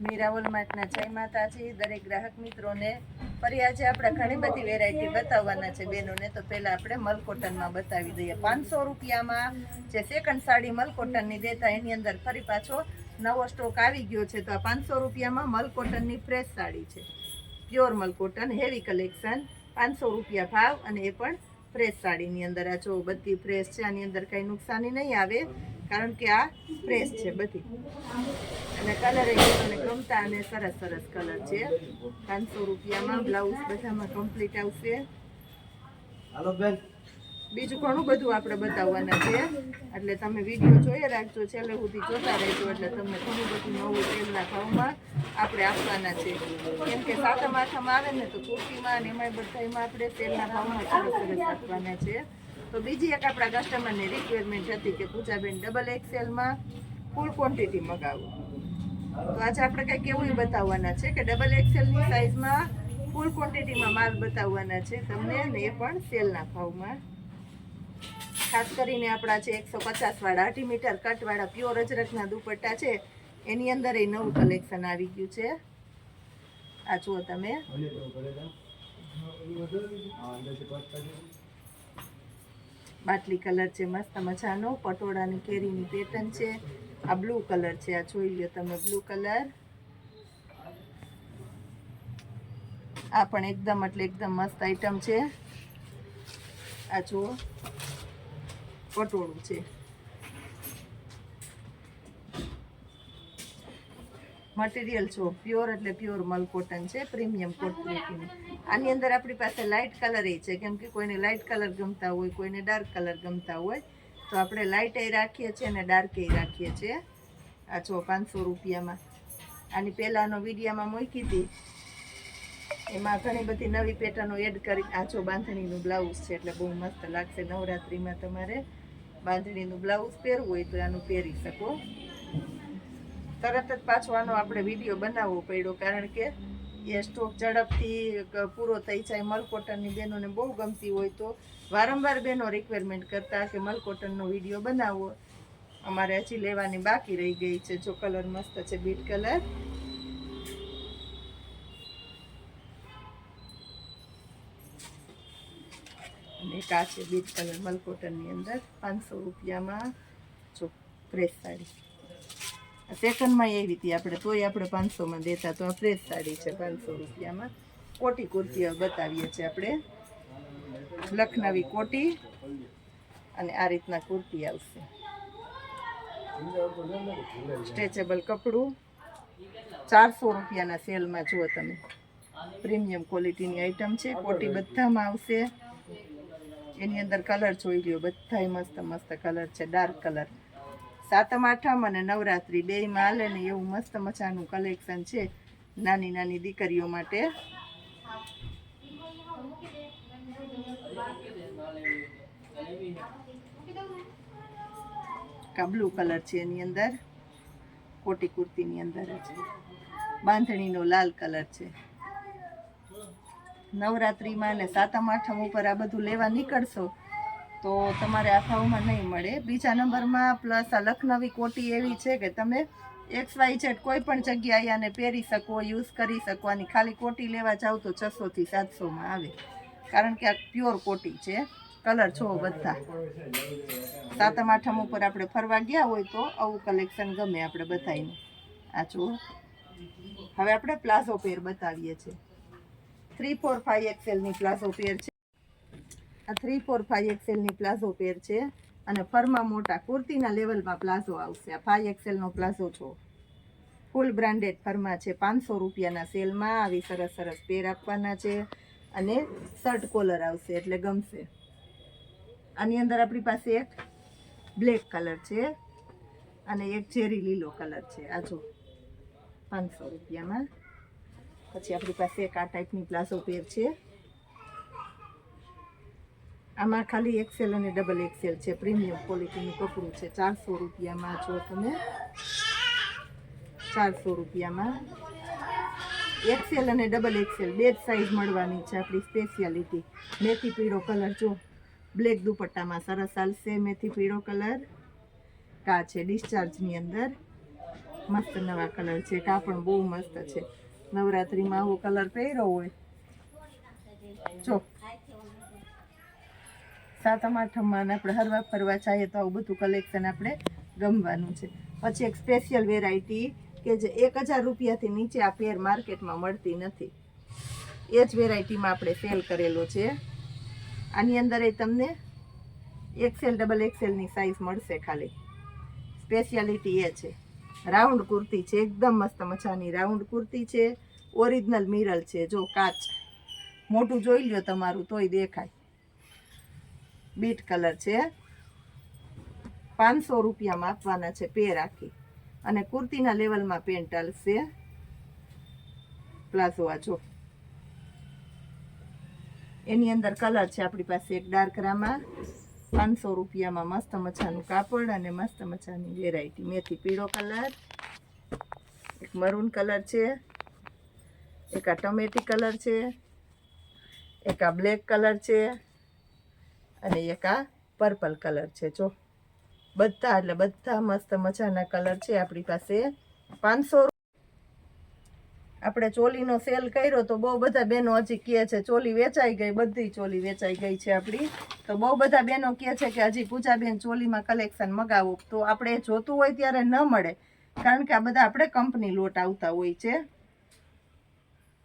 મીરાવલ માર્ટના જય માતાજી દરેક ગ્રાહક મિત્રોને ફરી આજે આપણે ઘણી બધી વેરાયટી બતાવવાના છે બહેનોને. તો પહેલાં આપણે મલકોટનમાં બતાવી દઈએ. 500 રૂપિયામાં જે સેકન્ડ સાડી મલકોટનની દેતા એની અંદર ફરી પાછો નવો સ્ટોક આવી ગયો છે. તો આ 500 રૂપિયામાં મલકોટનની ફ્રેશ સાડી છે, પ્યોર મલકોટન હેવી કલેક્શન, 500 રૂપિયા ભાવ, અને એ પણ ફ્રેશ સાડીની અંદર. આ જો બધી ફ્રેશ છે, આની અંદર કંઈ નુકસાની નહીં આવે કારણ કે આ ફ્રેશ છે બધી, અને કલર એ ગમતા અને સરસ સરસ કલર છે. 500 રૂપિયામાં બ્લાઉઝ બધામાં કમ્પ્લીટ આવશે. બીજું ઘણું બધું આપણે બતાવવાના છે, એટલે તમે વિડીયો જોઈ રાખજો, છેલ્લે સુધી જોતા રહેજો, એટલે તમને ઘણું બધું નવું તેલના ભાવમાં આપણે આપવાના છે. કેમ કે સાતમ આઠમ આવે ને તો કુર્તીમાં અને એમાં બધામાં આપણે તેલના ભાવમાં સરસ સરસ આપવાના છે. તો બીજી એક આપણા કસ્ટમરની રિક્વાયરમેન્ટ હતી કે પૂજાબેન ડબલ એક્સેલમાં ફૂલ ક્વોન્ટિટી મગાવો. તો આજે આપણે કંઈક એવું બતાવવાના છે કે ડબલ એક્સેલની સાઇઝમાં ફૂલ ક્વોન્ટિટીમાં માલ બતાવવાના છે તમને, અને એ પણ સેલના ભાવમાં. ખાસ કરીને આપણા છે 150 વાળા 8 મીટર કટવાળા પ્યોર અજરકના દુપટ્ટા છે, એની અંદર એ નવું કલેક્શન આવી ગયું છે. આ જુઓ તમે, બાટલી કલર છે મસ્ત મજાનો, પટોળાની કેરીની પેટર્ન છે. આ બ્લુ કલર છે, આ જોઈ લો તમે, બ્લુ કલર. આ પણ એકદમ એટલે એકદમ મસ્ત આઈટમ છે. આ જુઓ પટોળું છે, મટીરિયલ જો પ્યોર એટલે પ્યોર મલકોટન છે, પ્રીમિયમ ક્વોલિટીનું. આની અંદર આપણી પાસે લાઇટ કલર એ છે, કેમ કે કોઈને લાઇટ કલર ગમતા હોય, કોઈને ડાર્ક કલર ગમતા હોય, તો આપણે લાઇટ એ રાખીએ છીએ અને ડાર્ક એ રાખીએ છીએ. આ જો 500 રૂપિયામાં. આની પહેલાંનો વિડીયોમાં મૂકી હતી, એમાં ઘણી બધી નવી પેટર્નો એડ કરી. આ જો બાંધણીનું બ્લાઉઝ છે, એટલે બહુ મસ્ત લાગશે. નવરાત્રિમાં તમારે બાંધણીનું બ્લાઉઝ પહેરવું હોય તો આનું પહેરી શકો. તરત જ પાછો આનો આપણે વિડીયો બનાવવો પડ્યો, કારણ કે એ સ્ટોક ઝડપથી પૂરો થઈ જાય. મલકોટનની બહેનોને બહુ ગમતી હોય તો વારંવાર બહેનો રિક્વાયરમેન્ટ કરતા કે મલકોટનનો વિડીયો બનાવો. અમારે હજી લેવાની બાકી રહી ગઈ છે. જો કલર મસ્ત છે, બીટ કલર. અને એક આ છે બીટ કલર મલકોટનની અંદર 500 રૂપિયામાં. જો ફ્રેશ સાડી સેકન્ડમાં એવી હતી આપણે, તોય આપણે 500માં દેતા. તો આ ફ્રેશ સાડી છે 500 રૂપિયામાં. કોટી કુર્તીઓ બતાવીએ છીએ આપણે, લખનવી કોટી, અને આ રીતના કુર્તી આવશે. સ્ટ્રેચેબલ કપડું 400 રૂપિયાના સેલમાં. જુઓ તમે, પ્રીમિયમ ક્વોલિટીની આઈટમ છે. કોટી બધામાં આવશે. એની અંદર કલર જોઈ લ્યો, બધાય મસ્ત મસ્ત કલર છે, ડાર્ક કલર. સાતમ આઠમ અને નવરાત્રિ બેયમાં હાલે ને એવું મસ્ત મજાનું કલેક્શન છે નાની નાની દીકરીઓ માટે. કા બ્લુ કલર છે એની અંદર, કોટી કુર્તીની અંદર જ. બાંધણીનો લાલ કલર છે. નવરાત્રિમાં અને સાતમ આઠમ ઉપર આ બધું લેવા નીકળશો તો તમારે આ ભાવમાં નહીં મળે. બીજા નંબરમાં પ્લસ આ લખનવી કોટી એવી છે કે તમે XYZ કોઈ પણ જગ્યાએ આને પહેરી શકો, યુઝ કરી શકો. આની ખાલી કોટી લેવા જાવ તો 600 થી 700માં આવે, કારણ કે આ પ્યોર કોટી છે. કલર છો બધા. સાતમ આઠમ ઉપર આપણે ફરવા ગયા હોય તો આવું કલેક્શન ગમે આપણે બધાને. આ જુઓ, હવે આપણે પ્લાઝો પેર બતાવીએ છીએ. 3-4-5 એક્સેલની પ્લાઝો પેર છે. આ 3-4-5 એક્સેલની પ્લાઝો પેર છે, અને ફરમાં મોટા કુર્તીના લેવલમાં પ્લાઝો આવશે. આ 5 એક્સેલનો પ્લાઝો છો, ફૂલ બ્રાન્ડેડ ફરમાં છે. 500 રૂપિયાના સેલમાં આવી સરસ સરસ પેર આપવાના છે, અને શર્ટ કોલર આવશે એટલે ગમશે. આની અંદર આપણી પાસે એક બ્લેક કલર છે અને એક ઝેરી લીલો કલર છે. આ જો 500 રૂપિયામાં. પછી આપણી પાસે એક આ ટાઈપની પ્લાઝો પેર છે. આમાં ખાલી એક્સેલ અને ડબલ એક્સેલ છે. પ્રીમિયમ ક્વોલિટીનું કપડું છે. 400 રૂપિયામાં. જો તમે 400 રૂપિયામાં એક્સેલ અને ડબલ એક્સેલ બે જ સાઈઝ મળવાની છે. આપણી સ્પેશિયાલિટી. મેથી પીળો કલર જો બ્લેક દુપટ્ટામાં સરસ હાલશે. મેથી પીળો કલર કા છે ડિસ્ચાર્જની અંદર. મસ્ત નવા કલર છે, કાપડ બહુ મસ્ત છે. નવરાત્રીમાં આવો કલર પહેર્યો હોય જો, સાતમ આઠમમાં આપણે હરવા ફરવા જઈએ તો આવું બધું કલેક્શન આપણે ગમવાનું છે. પછી એક સ્પેશિયલ વેરાયટી કે જે 1000 રૂપિયાથી નીચે આ પેર માર્કેટમાં મળતી નથી, એ જ વેરાયટીમાં આપણે સેલ કરેલો છે. આની અંદર એ તમને XL ડબલ XLની સાઇઝ મળશે. ખાલી સ્પેશિયાલિટી એ છે. રાઉન્ડ કુર્તી છે, એકદમ મસ્ત મજાની રાઉન્ડ કુર્તી છે. ઓરિજિનલ મિરર છે, જો કાચ મોટું જોઈ લ્યો તમારું તોય દેખાય. બીટ કલર છે, 500 રૂપિયામાં આપવાના છે પેર આખી. અને કુર્તીના લેવલમાં પેન્ટ આવશે. પ્લાઝો આ જો, એની અંદર કલર છે આપણી પાસે એક ડાર્ક રામા. 500 રૂપિયામાં મસ્ત મજાનું કાપડ અને મસ્ત મજાની વેરાયટી. મેથી પીળો કલર, એક મરૂન કલર છે, એક આ ટમેટી કલર છે, એક આ બ્લેક કલર છે અને એક આ પર્પલ કલર છે. જો બધા એટલે બધા મસ્ત મજાના કલર છે આપણી પાસે. 500 આપણે ચોલીનો સેલ કર્યો તો બહુ બધા બહેનો હજી કહે છે ચોલી વેચાઈ ગઈ, બધી ચોલી વેચાઈ ગઈ છે આપણી. તો બહુ બધા બહેનો કહે છે કે હજી પૂજાબેન ચોલીમાં કલેક્શન મગાવો. તો આપણે જોતું હોય ત્યારે ન મળે, કારણ કે આ બધા આપણે કંપની લોટ આવતા હોય છે.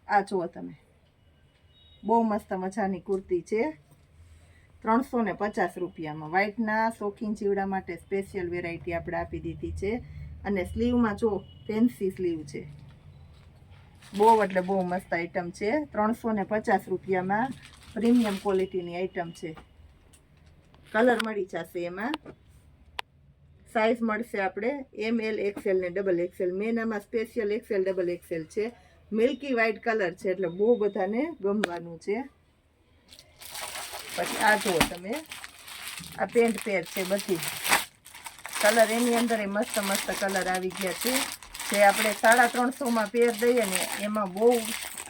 આ જુઓ તમે, બહુ મસ્ત મજાની કુર્તી છે. 350 રૂપિયામાં વ્હાઇટના શોખીન ચીવડા માટે સ્પેશિયલ વેરાયટી આપણે આપી દીધી છે. અને સ્લીવમાં જો ફેન્સી સ્લીવ છે, બહુ એટલે બહુ મસ્ત આઈટમ છે. 350 રૂપિયામાં પ્રીમિયમ ક્વોલિટીની આઈટમ છે. કલર મળી જશે એમાં. સાઇઝ મળશે આપણે ML XL ને ડબલ XL. મેન આમાં સ્પેશિયલ XL ડબલ XL છે. મિલ્કી વ્હાઇટ કલર છે એટલે બહુ બધાને ગમવાનું છે. પછી આ જુઓ તમે, આ પેન્ટ પેર છે બધી. કલર એની અંદર મસ્ત મસ્ત કલર આવી ગયા છે. જે આપણે 350માં પેર દઈએ ને એમાં બહુ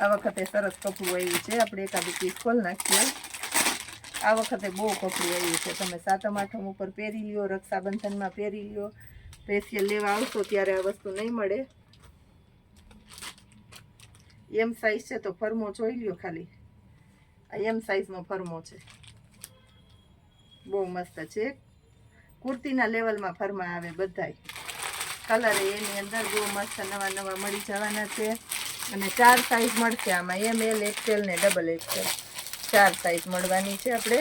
આ વખતે સરસ કપડું આવ્યું છે. આપણે એકાદું પીસ ખોલ નાખીએ. આ વખતે બહુ કપડું આવ્યું છે. તમે સાતમ આઠમ ઉપર પહેરી લ્યો, રક્ષાબંધનમાં પહેરી લ્યો. સ્પેશિયલ લેવા આવશો ત્યારે આ વસ્તુ નહીં મળે. એમ સાઇઝ છે તો ફરમો જોઈ લ્યો ખાલી. આ એમ સાઇઝનો ફરમો છે, બહુ મસ્ત છે. કુર્તીના લેવલમાં ફરમા આવે બધાય. કલર એની અંદર બહુ મસ્ત નવા નવા મળી જવાના છે. અને 4 સાઇઝ મળશે આમાં, ML XL ને ડબલ XL. 4 સાઇઝ મળવાની છે આપણે.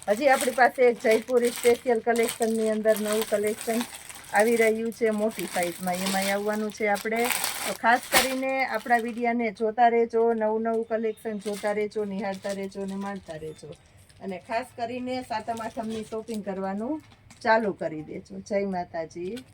હજી આપણી પાસે એક જયપુરી સ્પેશિયલ કલેક્શનની અંદર નવું કલેક્શન આવી રહ્યું છે મોટી સાઇઝમાં. એમાં આવવાનું છે આપણે. તો ખાસ કરીને આપણા વિડીયાને જોતા રહેજો, નવું નવું કલેક્શન જોતા રહેજો, નિહાળતા રહેજો અને માણતા રહેજો. અને ખાસ કરીને સાતમ આઠમની શોપિંગ કરવાનું ચાલુ કરી દેજો. જય માતાજી.